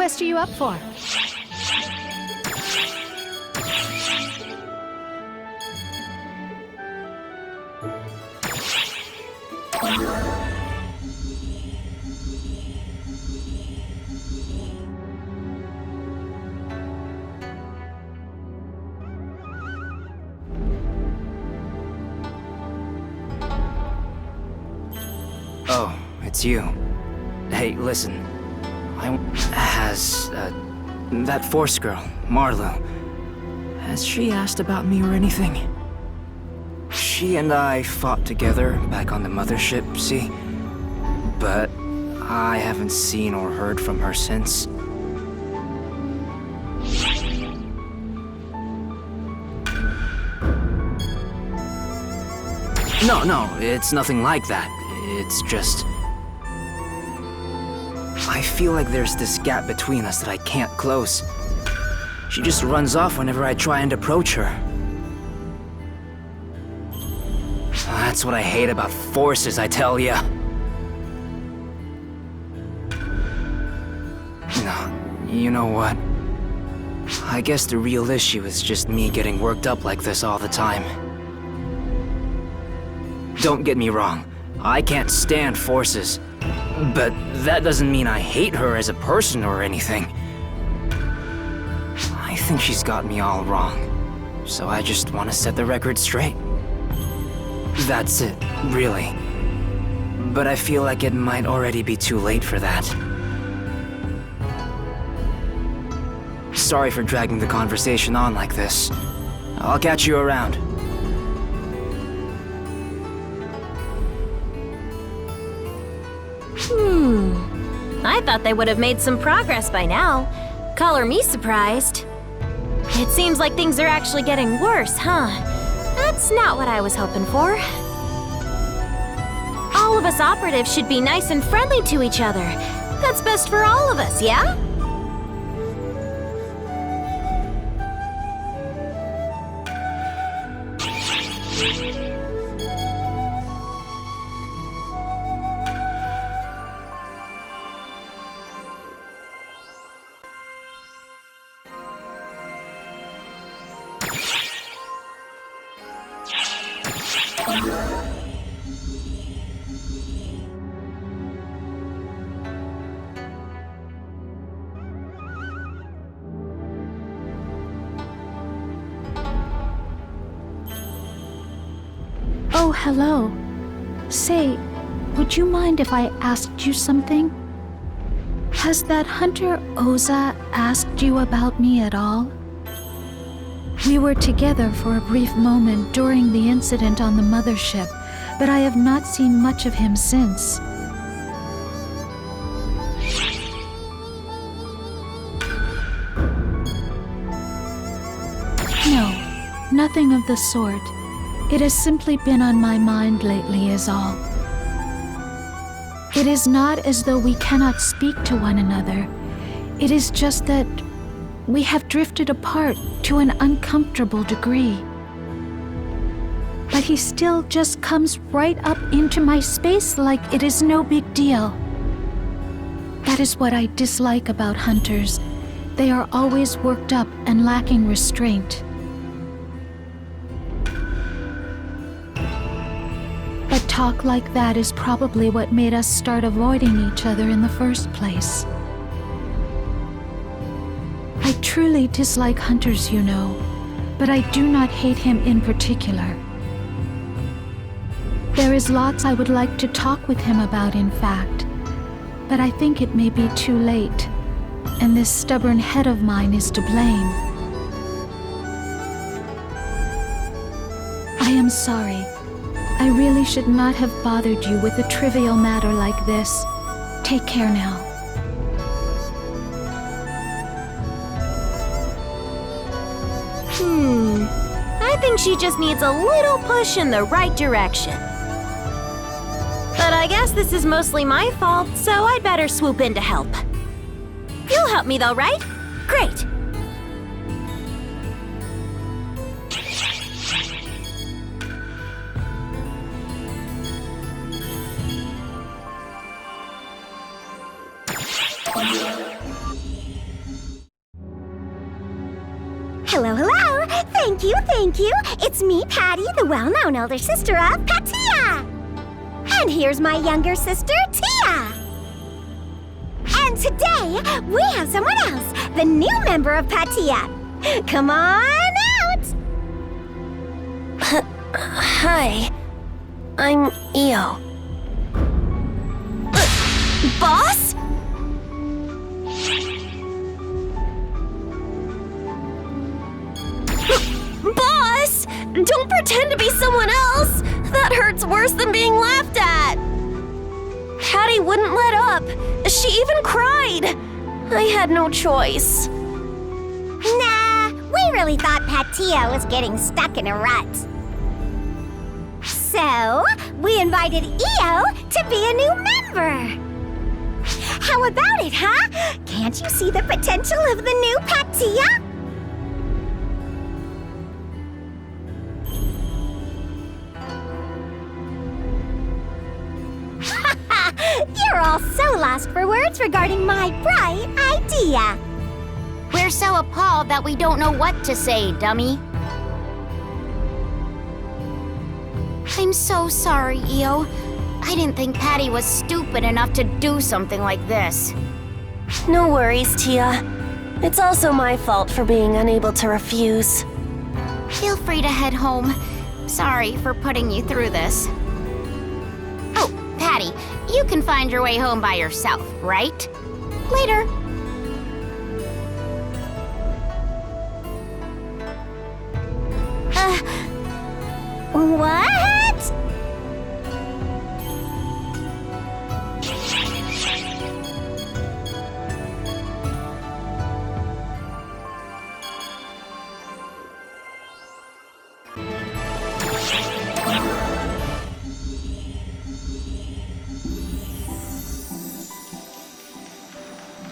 quest are you up for? Oh, it's you. Hey, listen. That Force girl, Marlo, has she asked about me or anything? She and I fought together back on the mothership, see? But I haven't seen or heard from her since. No, it's nothing like that. It's just... I feel like there's this gap between us that I can't close. She just runs off whenever I try and approach her. That's what I hate about forces, I tell ya. No, you know what? I guess the real issue is just me getting worked up like this all the time. Don't get me wrong, I can't stand forces. But that doesn't mean I hate her as a person or anything. I think she's got me all wrong. So I just want to set the record straight. That's it, really. But I feel like it might already be too late for that. Sorry for dragging the conversation on like this. I'll catch you around. I thought they would have made some progress by now. Color me surprised. It seems like things are actually getting worse, huh? That's not what I was hoping for. All of us operatives should be nice and friendly to each other. That's best for all of us, yeah? Oh, hello. Say, would you mind if I asked you something? Has that hunter Oza asked you about me at all? We were together for a brief moment during the incident on the mothership, but I have not seen much of him since. No, nothing of the sort. It has simply been on my mind lately is all. It is not as though we cannot speak to one another. It is just that we have drifted apart to an uncomfortable degree. But he still just comes right up into my space like it is no big deal. That is what I dislike about hunters. They are always worked up and lacking restraint. But talk like that is probably what made us start avoiding each other in the first place. I truly dislike hunters, you know, but I do not hate him in particular. There is lots I would like to talk with him about, in fact, but I think it may be too late, and this stubborn head of mine is to blame. I am sorry. I really should not have bothered you with a trivial matter like this. Take care now. I think she just needs a little push in the right direction. But I guess this is mostly my fault, so I'd better swoop in to help. You'll help me though, right? Great! Hello, hello. Thank you, thank you. It's me, Patty, the well-known older sister of Patia. And here's my younger sister, Tia. And today, we have someone else, the new member of Patia. Come on out. Hi. I'm Io. Boss? Boss! Don't pretend to be someone else! That hurts worse than being laughed at! Patty wouldn't let up. She even cried. I had no choice. Nah, we really thought Patia was getting stuck in a rut. So, we invited Io to be a new member. How about it, huh? Can't you see the potential of the new Patia? You're all so lost for words regarding my bright idea. We're so appalled that we don't know what to say, dummy. I'm so sorry, Io. I didn't think Patty was stupid enough to do something like this. No worries, Tia. It's also my fault for being unable to refuse. Feel free to head home. Sorry for putting you through this. Oh, Patty, you can find your way home by yourself, right? Later. What?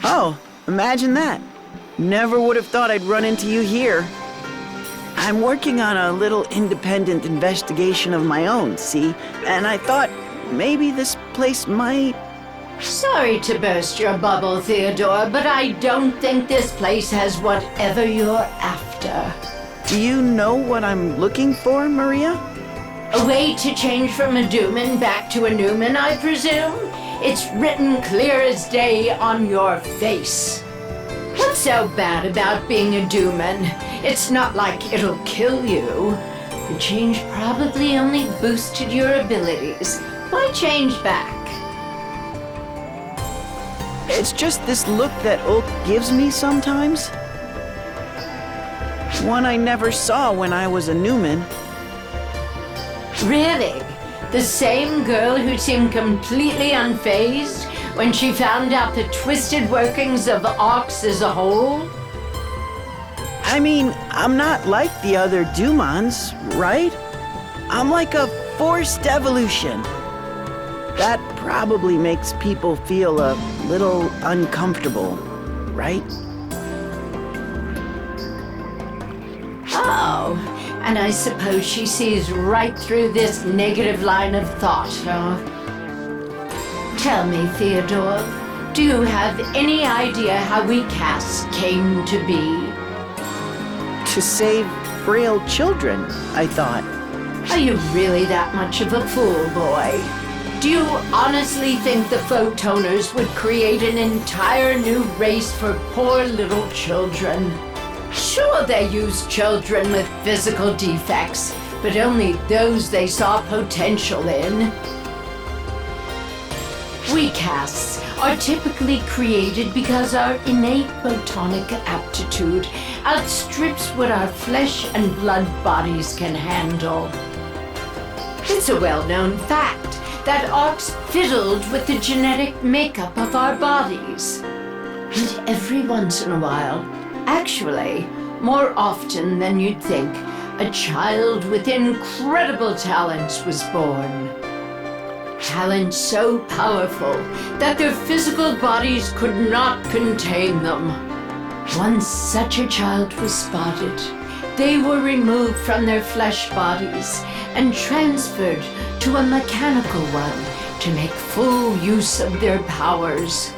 Oh, imagine that. Never would have thought I'd run into you here. I'm working on a little independent investigation of my own, see? And I thought maybe this place might... Sorry to burst your bubble, Theodore, but I don't think this place has whatever you're after. Do you know what I'm looking for, Maria? A way to change from a Dooman back to a Newman, I presume? It's written clear as day on your face. What's so bad about being a Dooman? It's not like it'll kill you. The change probably only boosted your abilities. Why change back? It's just this look that Ulk gives me sometimes. One I never saw when I was a Newman. Really? The same girl who seemed completely unfazed when she found out the twisted workings of Ox as a whole? I mean, I'm not like the other Dumans, right? I'm like a forced evolution. That probably makes people feel a little uncomfortable, right? Oh, and I suppose she sees right through this negative line of thought, huh? Tell me, Theodore, do you have any idea how we casts came to be? To save frail children, I thought. Are you really that much of a fool, boy? Do you honestly think the Photoners would create an entire new race for poor little children? Sure, they use children with physical defects, but only those they saw potential in. We casts are typically created because our innate photonic aptitude outstrips what our flesh and blood bodies can handle. It's a well-known fact that Ox fiddled with the genetic makeup of our bodies. And every once in a while, actually, more often than you'd think, a child with incredible talents was born. Talents so powerful that their physical bodies could not contain them. Once such a child was spotted, they were removed from their flesh bodies and transferred to a mechanical one to make full use of their powers.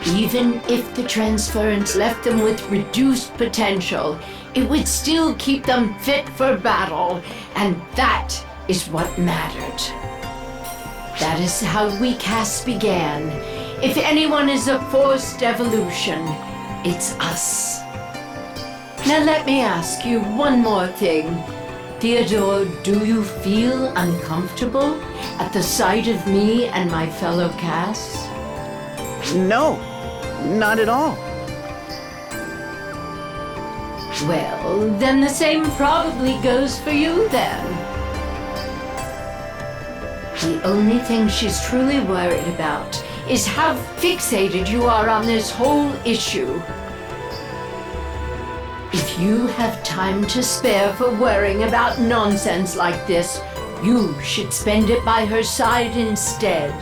Even if the transference left them with reduced potential, it would still keep them fit for battle, and that is what mattered. That is how we casts began. If anyone is a forced evolution, it's us. Now let me ask you one more thing. Theodore, do you feel uncomfortable at the sight of me and my fellow casts? No, not at all. Well, then the same probably goes for you then. The only thing she's truly worried about is how fixated you are on this whole issue. If you have time to spare for worrying about nonsense like this, you should spend it by her side instead.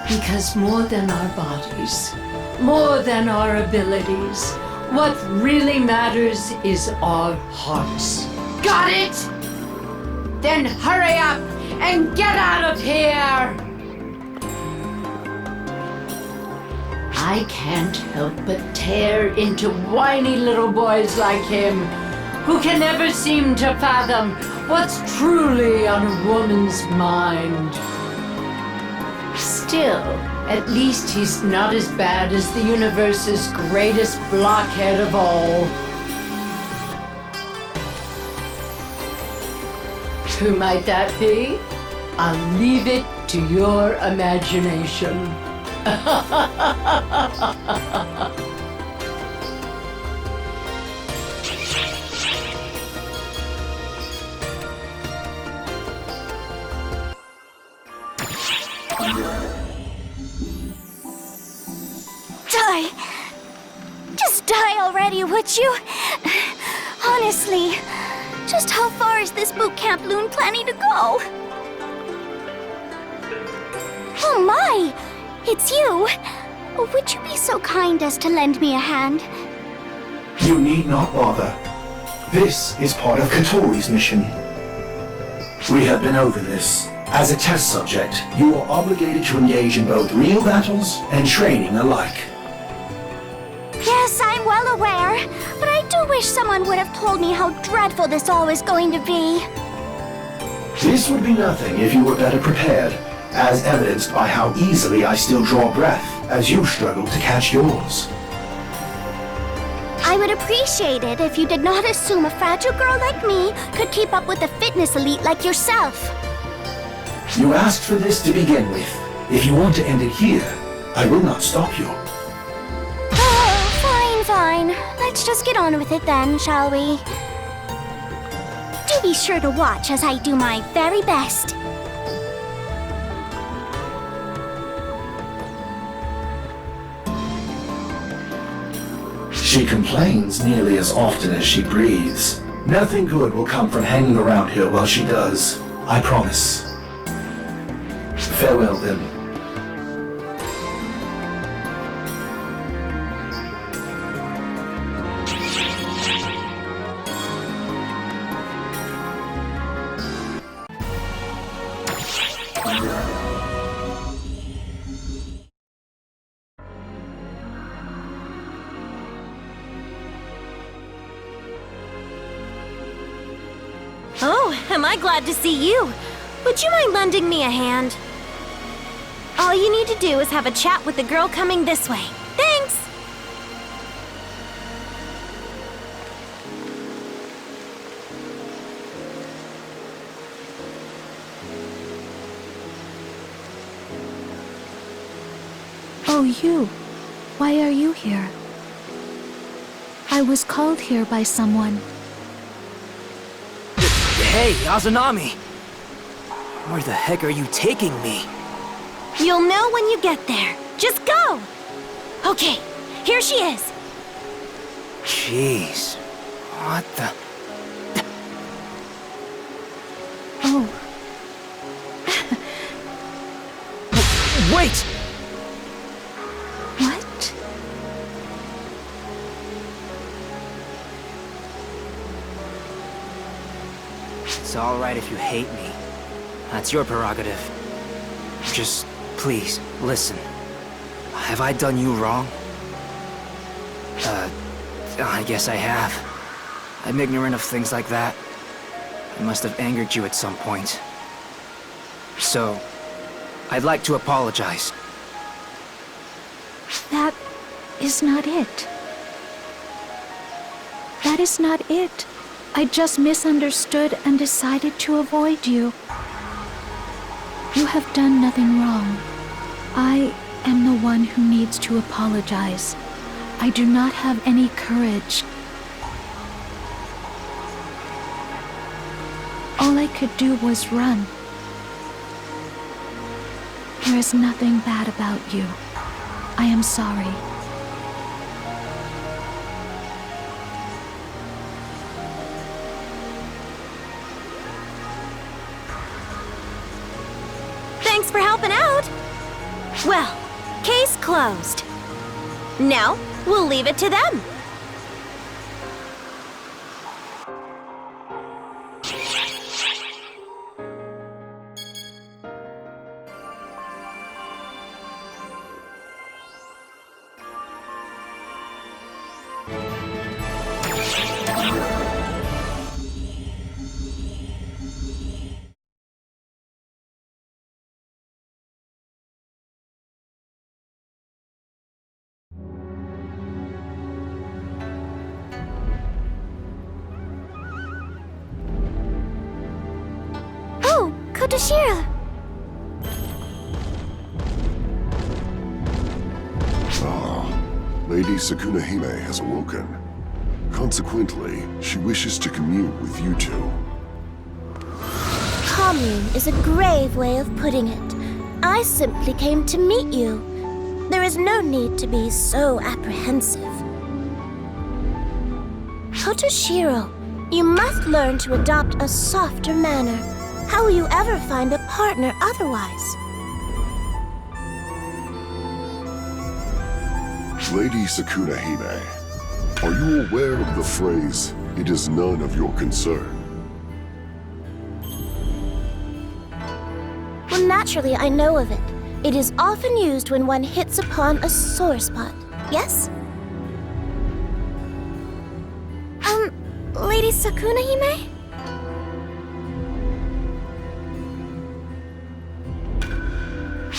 Because more than our bodies, more than our abilities, what really matters is our hearts. Got it? Then hurry up and get out of here! I can't help but tear into whiny little boys like him, who can never seem to fathom what's truly on a woman's mind. Still, at least he's not as bad as the universe's greatest blockhead of all. Who might that be? I'll leave it to your imagination. Die! Just die already, would you? Honestly, just how far is this boot camp loon planning to go? Oh my! It's you! Would you be so kind as to lend me a hand? You need not bother. This is part of Katori's mission. We have been over this. As a test subject, you are obligated to engage in both real battles and training alike. Yes, I'm well aware, but I do wish someone would have told me how dreadful this all was going to be. This would be nothing if you were better prepared, as evidenced by how easily I still draw breath as you struggle to catch yours. I would appreciate it if you did not assume a fragile girl like me could keep up with a fitness elite like yourself. You asked for this to begin with. If you want to end it here, I will not stop you. Oh, fine. Let's just get on with it then, shall we? Do be sure to watch as I do my very best. She complains nearly as often as she breathes. Nothing good will come from hanging around here while she does. I promise. Farewell then. Oh, am I glad to see you. Would you mind lending me a hand? All you need to do is have a chat with the girl coming this way. Thanks! Oh, you. Why are you here? I was called here by someone. Hey, Azunami! Where the heck are you taking me? You'll know when you get there. Just go! Okay, here she is. Jeez. What the... Oh, Wait! what? It's alright if you hate me. That's your prerogative. Just, please, listen. Have I done you wrong? I guess I have. I'm ignorant of things like that. I must have angered you at some point. So, I'd like to apologize. That is not it. That is not it. I just misunderstood and decided to avoid you. You have done nothing wrong. I am the one who needs to apologize. I do not have any courage. All I could do was run. There is nothing bad about you. I am sorry. Thanks for helping out. Well, case closed. Now, we'll leave it to them. Oh, Kotoshira! Lady Sakunahime has awoken. Consequently, she wishes to commune with you two. Commune is a grave way of putting it. I simply came to meet you. There is no need to be so apprehensive. Kotoshiro, you must learn to adopt a softer manner. How will you ever find a partner otherwise? Lady Sakunahime, are you aware of the phrase, "It is none of your concern"? Well, naturally, I know of it. It is often used when one hits upon a sore spot. Yes? Lady Sakunahime?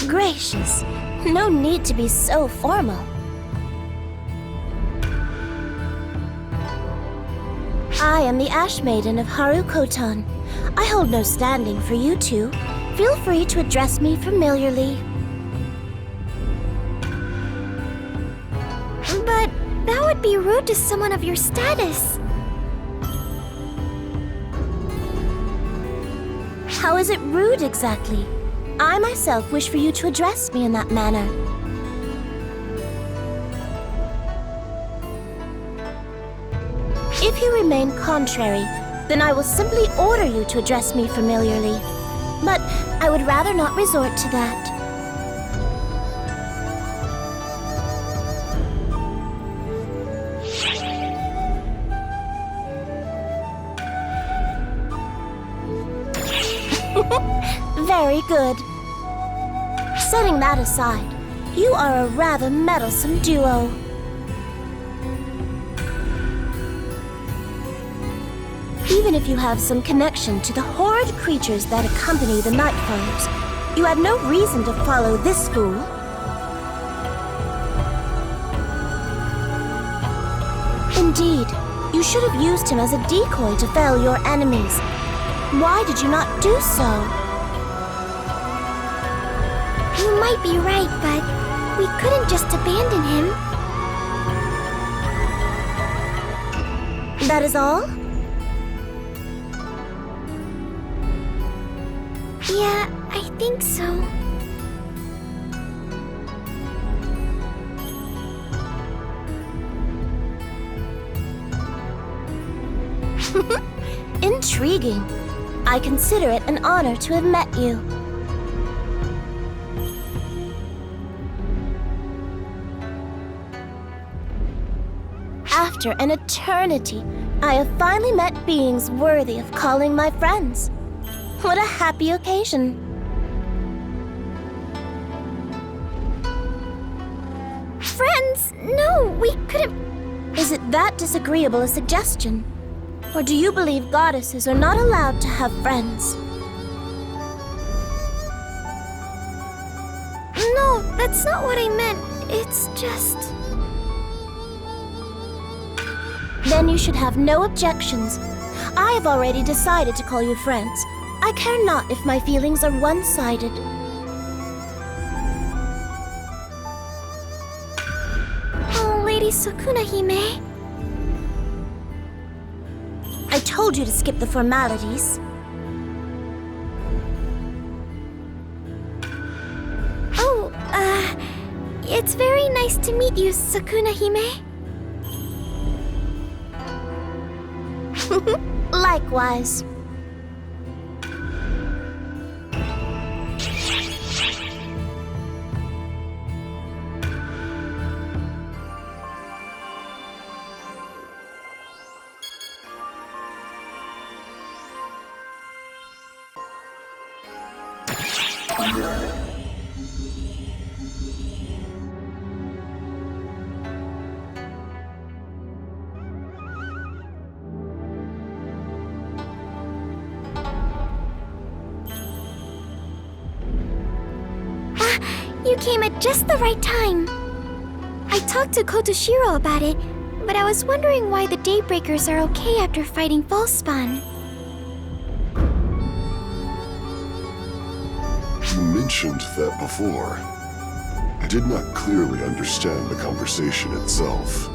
Gracious. No need to be so formal. I am the Ash Maiden of Harukotan. I hold no standing for you two. Feel free to address me familiarly. But that would be rude to someone of your status. How is it rude exactly? I myself wish for you to address me in that manner. If you remain contrary, then I will simply order you to address me familiarly. But I would rather not resort to that. Very good. Setting that aside, you are a rather meddlesome duo. Even if you have some connection to the horrid creatures that accompany the Nightfallers, you had no reason to follow this fool. Indeed, you should have used him as a decoy to fell your enemies. Why did you not do so? You might be right, but we couldn't just abandon him. That is all? Yeah, I think so. Intriguing. I consider it an honor to have met you. After an eternity, I have finally met beings worthy of calling my friends. What a happy occasion. Friends? No, we couldn't... Is it that disagreeable a suggestion? Or do you believe goddesses are not allowed to have friends? No, that's not what I meant. It's just... Then you should have no objections. I have already decided to call you friends. I care not if my feelings are one-sided. Oh, Lady Sukuna-hime. I told you to skip the formalities. Oh, it's very nice to meet you, Sukuna-hime. Likewise. You came at just the right time. I talked to Kotoshiro about it, but I was wondering why the Daybreakers are okay after fighting Falspawn. You mentioned that before. I did not clearly understand the conversation itself,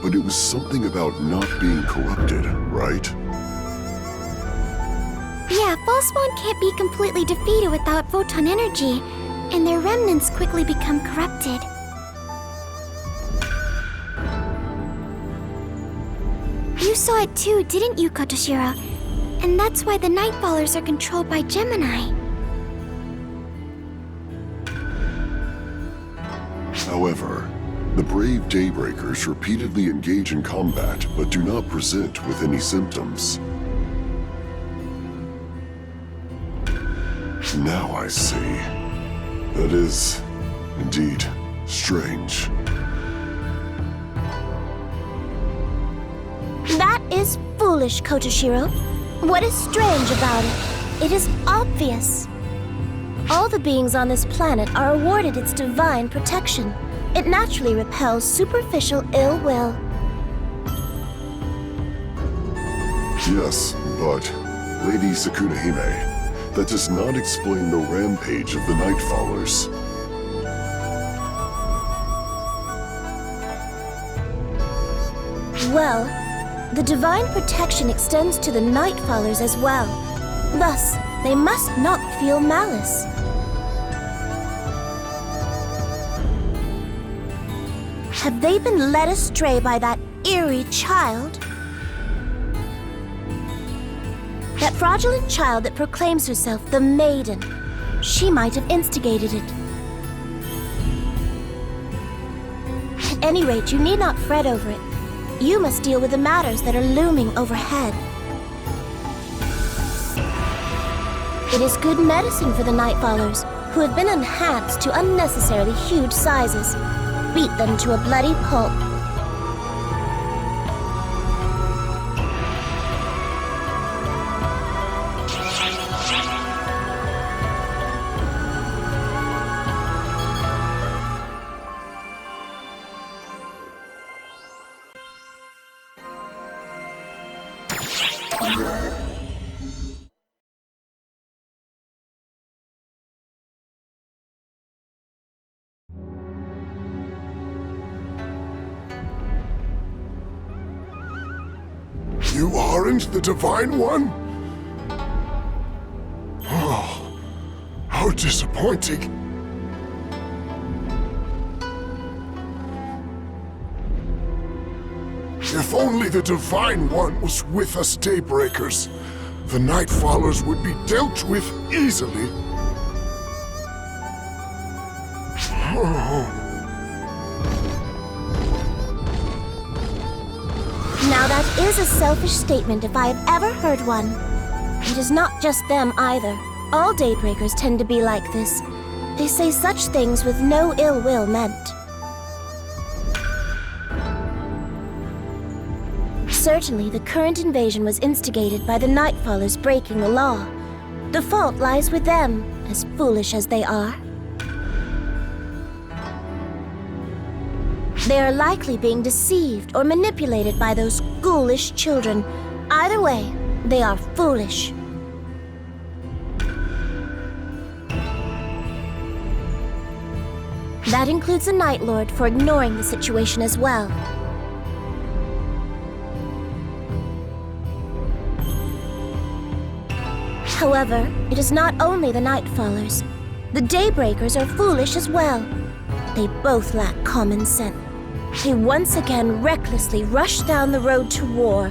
but it was something about not being corrupted, right? Yeah, Falspawn can't be completely defeated without photon energy, and their remnants quickly become corrupted. You saw it too, didn't you, Kotoshiro? And that's why the Nightfallers are controlled by Gemini. However, the brave Daybreakers repeatedly engage in combat but do not present with any symptoms. Now I see. That is, indeed, strange. That is foolish, Kotoshiro. What is strange about it? It is obvious. All the beings on this planet are awarded its divine protection. It naturally repels superficial ill will. Yes, but, Lady Sukuna-hime, that does not explain the rampage of the Nightfallers. Well, the divine protection extends to the Nightfallers as well. Thus, they must not feel malice. Have they been led astray by that eerie child? That fraudulent child that proclaims herself the Maiden. She might have instigated it. At any rate, you need not fret over it. You must deal with the matters that are looming overhead. It is good medicine for the Nightfallers, who have been enhanced to unnecessarily huge sizes. Beat them to a bloody pulp. You aren't the Divine One? Oh, how disappointing. If only the Divine One was with us Daybreakers, the Nightfallers would be dealt with easily. Now that is a selfish statement if I have ever heard one. It is not just them either. All Daybreakers tend to be like this. They say such things with no ill will meant. Certainly, the current invasion was instigated by the Nightfallers breaking the law. The fault lies with them, as foolish as they are. They are likely being deceived or manipulated by those ghoulish children. Either way, they are foolish. That includes the Night Lord for ignoring the situation as well. However, it is not only the Nightfallers. The Daybreakers are foolish as well. They both lack common sense. They once again recklessly rush down the road to war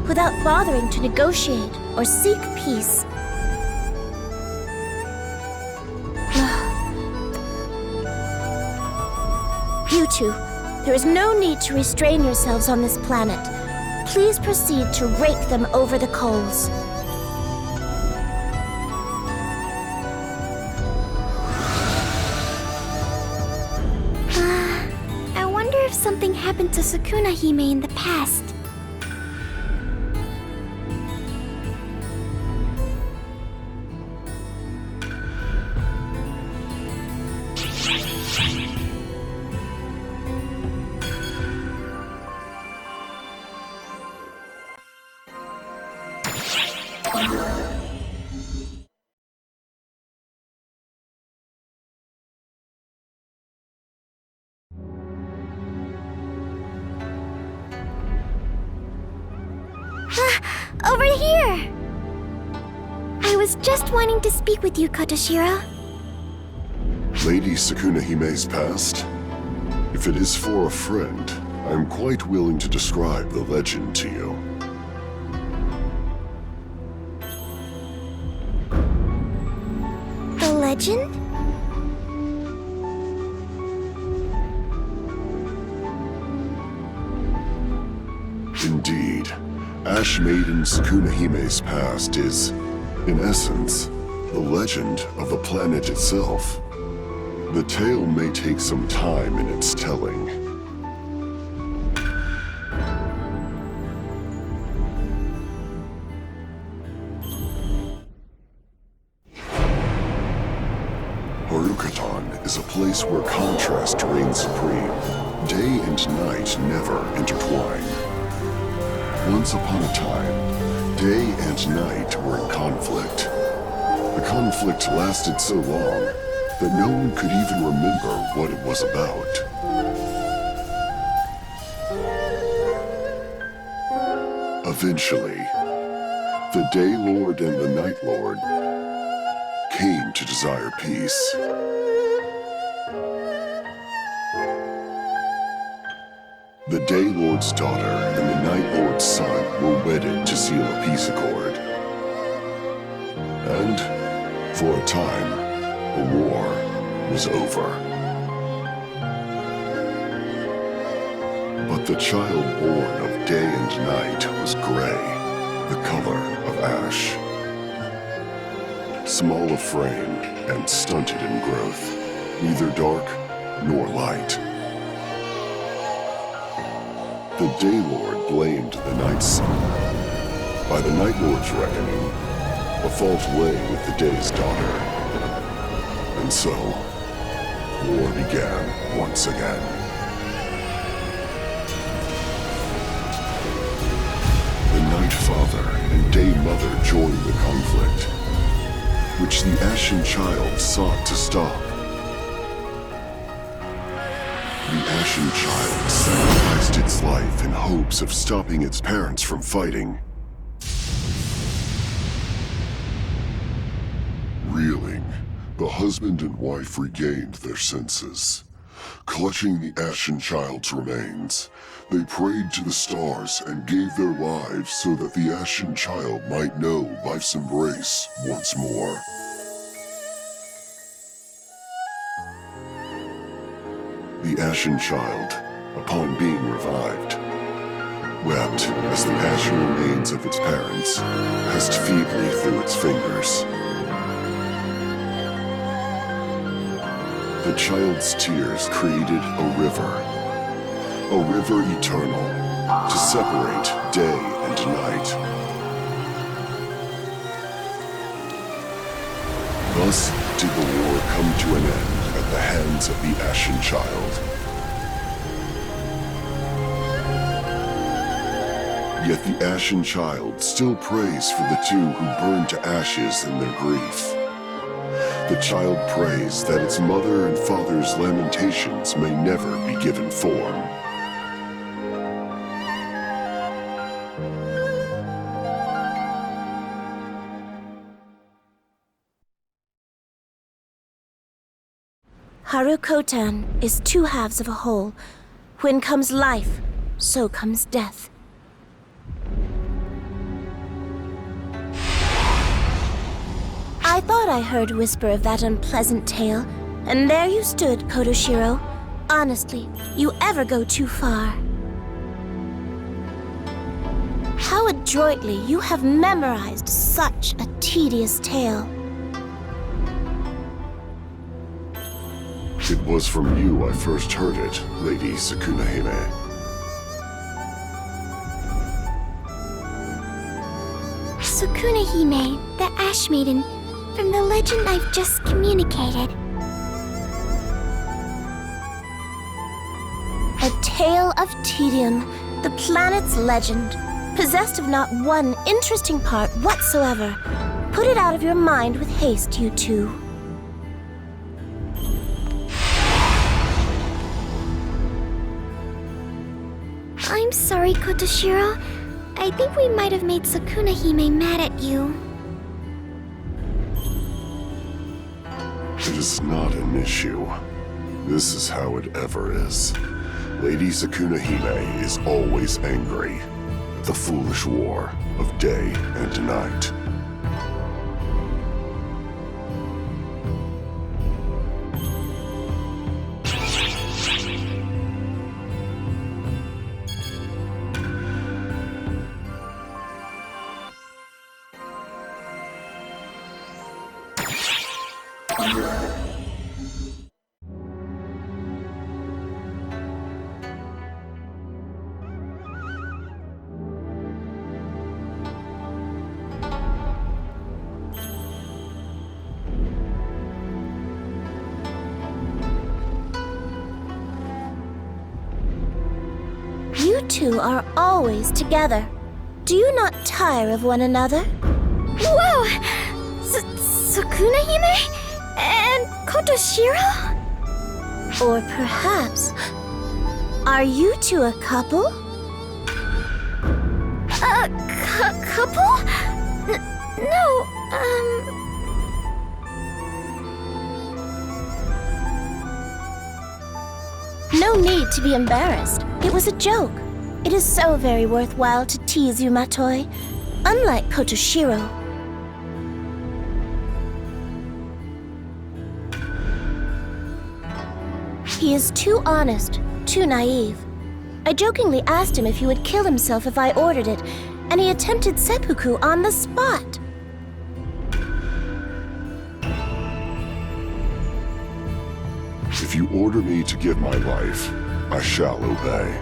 without bothering to negotiate or seek peace. You two, there is no need to restrain yourselves on this planet. Please proceed to rake them over the coals. I wonder if something happened to Sukuna Hime in the past. Over here! I was just wanting to speak with you, Kotoshiro. Lady Sukuna Hime's past? If it is for a friend, I am quite willing to describe the legend to you. The legend? Indeed. Ash Maiden Sukuna Hime's past is, in essence, the legend of the planet itself. The tale may take some time in its telling. Harukatan is a place where contrast reigns supreme. Day and night never intertwine. Once upon a time, day and night were in conflict. The conflict lasted so long that no one could even remember what it was about. Eventually, the Day Lord and the Night Lord came to desire peace. The Day Lord's daughter and the Night Lord's son were wedded to seal a peace accord. And, for a time, the war was over. But the child born of day and night was gray, the color of ash. Small of frame and stunted in growth, neither dark nor light. The Day Lord blamed the Night's son. By the Night Lord's reckoning, the fault lay with the Day's daughter. And so, war began once again. The Night Father and Day Mother joined the conflict, which the Ashen Child sought to stop. The Ashen Child sacrificed its life in hopes of stopping its parents from fighting. Reeling, the husband and wife regained their senses. Clutching the Ashen Child's remains, they prayed to the stars and gave their lives so that the Ashen Child might know life's embrace once more. The Ashen Child, upon being revived, wept as the ashen remains of its parents passed feebly through its fingers. The child's tears created a river eternal, to separate day and night. Thus did the war come to an end at the hands of the Ashen Child. Yet the Ashen Child still prays for the two who burned to ashes in their grief. The child prays that its mother and father's lamentations may never be given form. Harukotan is two halves of a whole. When comes life, so comes death. I thought I heard whisper of that unpleasant tale, and there you stood, Kotoshiro. Honestly, you ever go too far. How adroitly you have memorized such a tedious tale. It was from you I first heard it, Lady Sukunahime. Sukunahime, the Ash Maiden, from the legend I've just communicated. A tale of tedium, the planet's legend, possessed of not one interesting part whatsoever. Put it out of your mind with haste, you two. I'm sorry, Kotoshiro. I think we might have made Sukunahime mad at you. It is not an issue. This is how it ever is. Lady Sukunahime is always angry at the foolish war of day and night. You two are always together. Do you not tire of one another? Whoa! Sukunahime? And Kotoshiro? Or perhaps, are you two a couple? A couple? No, No need to be embarrassed. It was a joke. It is so very worthwhile to tease you, Matoi. Unlike Kotoshiro. He is too honest, too naive. I jokingly asked him if he would kill himself if I ordered it, and he attempted seppuku on the spot. If you order me to give my life, I shall obey.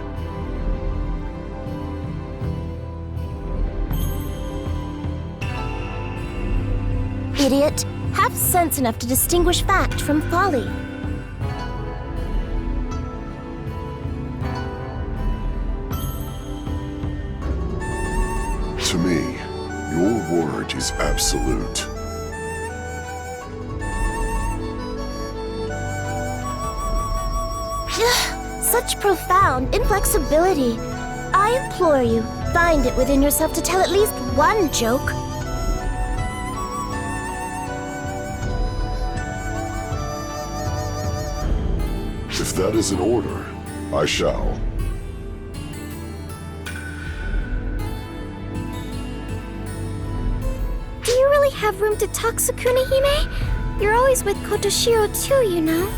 Idiot, have sense enough to distinguish fact from folly. To me, your word is absolute. Such profound inflexibility. I implore you, find it within yourself to tell at least one joke. If that is an order, I shall. do you really have room to talk, Sukunahime? You're always with Kotoshiro too, you know.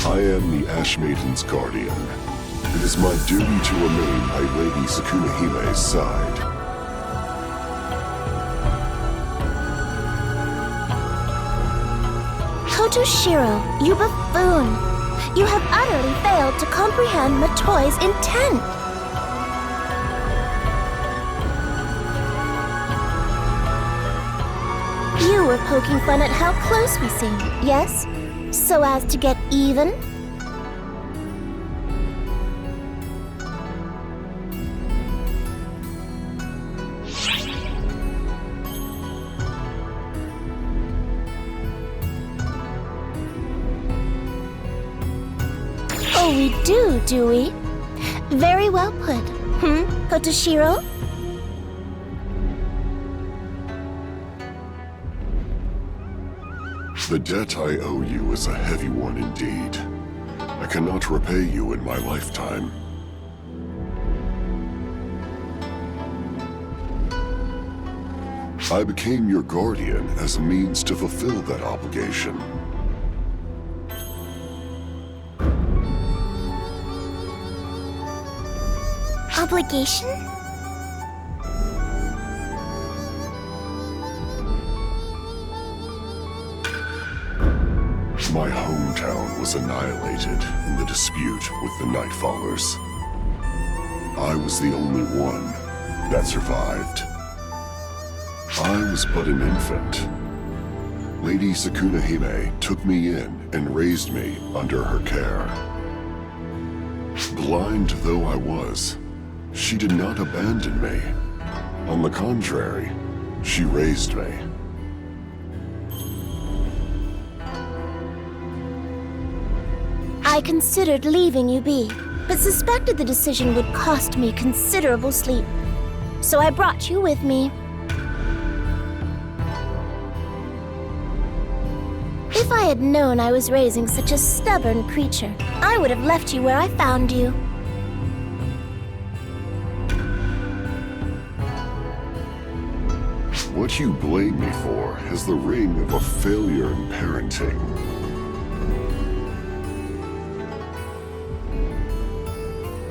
I am the Ash Maiden's guardian. It is my duty to remain by Lady Sukunahime's side. Kotoshiro, you buffoon. You have utterly failed to comprehend Matoi's intent. You were poking fun at how close we seem, yes? So as to get even? Oh, we do we? Very well put. Kotoshiro? The debt I owe you is a heavy one indeed. I cannot repay you in my lifetime. I became your guardian as a means to fulfill that obligation. Obligation? My hometown was annihilated in the dispute with the Nightfallers. I was the only one that survived. I was but an infant. Lady Sukuna Hime took me in and raised me under her care. Blind though I was, she did not abandon me. On the contrary, she raised me. I considered leaving you be, but suspected the decision would cost me considerable sleep. So I brought you with me. If I had known I was raising such a stubborn creature, I would have left you where I found you. What you blame me for has the ring of a failure in parenting.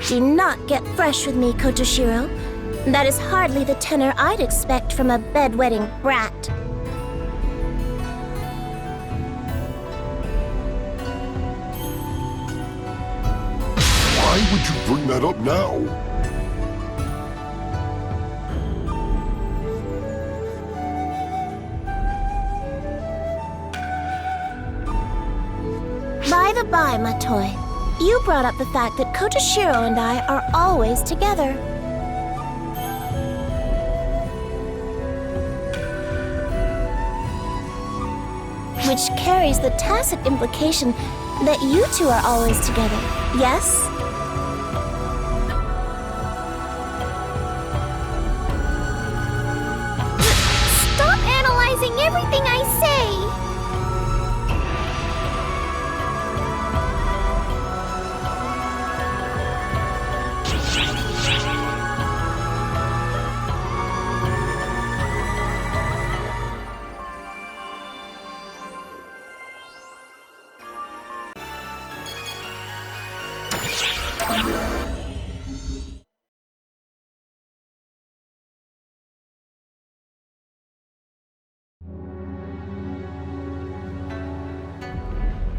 Do not get fresh with me, Kotoshiro. That is hardly the tenor I'd expect from a bedwetting brat. Why would you bring that up now? By the by, Matoi, you brought up the fact that Kotoshiro and I are always together. Which carries the tacit implication that you two are always together, yes? Stop analyzing everything I say!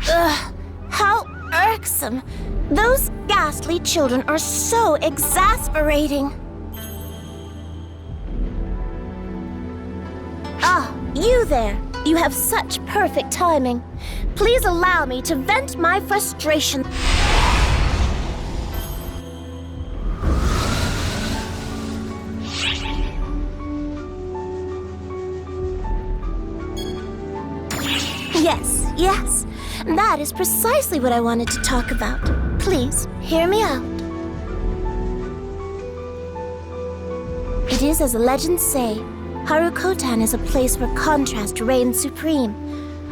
Ugh, how irksome. Those ghastly children are so exasperating. Ah, you there. You have such perfect timing. Please allow me to vent my frustration. Yes. That is precisely what I wanted to talk about. Please, hear me out. It is as the legends say, Harukotan is a place where contrast reigns supreme.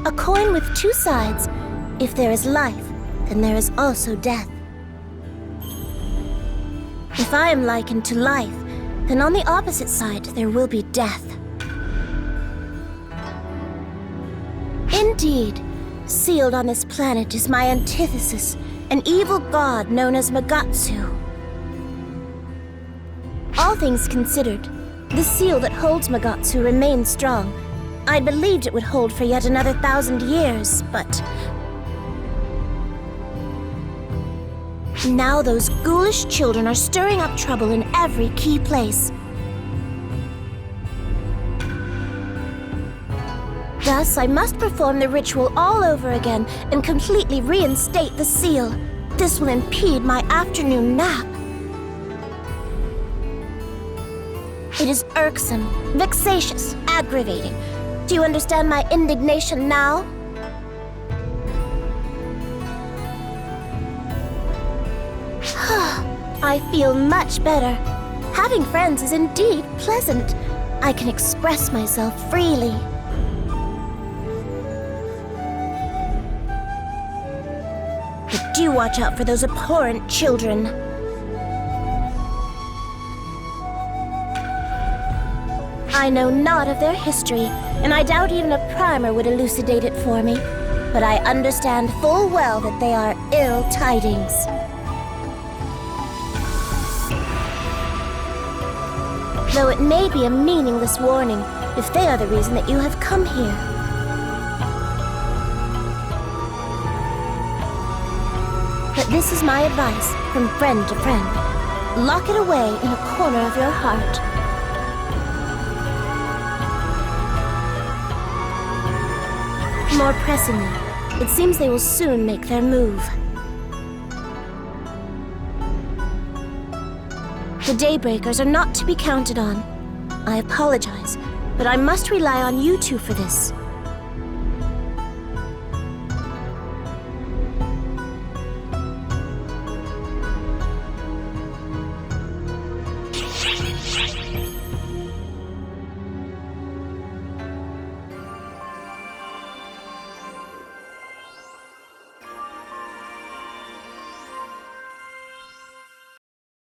A coin with two sides. If there is life, then there is also death. If I am likened to life, then on the opposite side there will be death. Indeed, sealed on this planet is my antithesis, an evil god known as Magatsu. All things considered, the seal that holds Magatsu remains strong. I believed it would hold for yet another 1,000 years, but... Now those ghoulish children are stirring up trouble in every key place. Thus, I must perform the ritual all over again and completely reinstate the seal. This will impede my afternoon nap. It is irksome, vexatious, aggravating. Do you understand my indignation now? I feel much better. Having friends is indeed pleasant. I can express myself freely. But do watch out for those abhorrent children. I know naught of their history, and I doubt even a primer would elucidate it for me. But I understand full well that they are ill tidings. Though it may be a meaningless warning, if they are the reason that you have come here. But this is my advice, from friend to friend. Lock it away in a corner of your heart. More pressingly, it seems they will soon make their move. The Daybreakers are not to be counted on. I apologize, but I must rely on you two for this.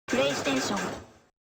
PlayStation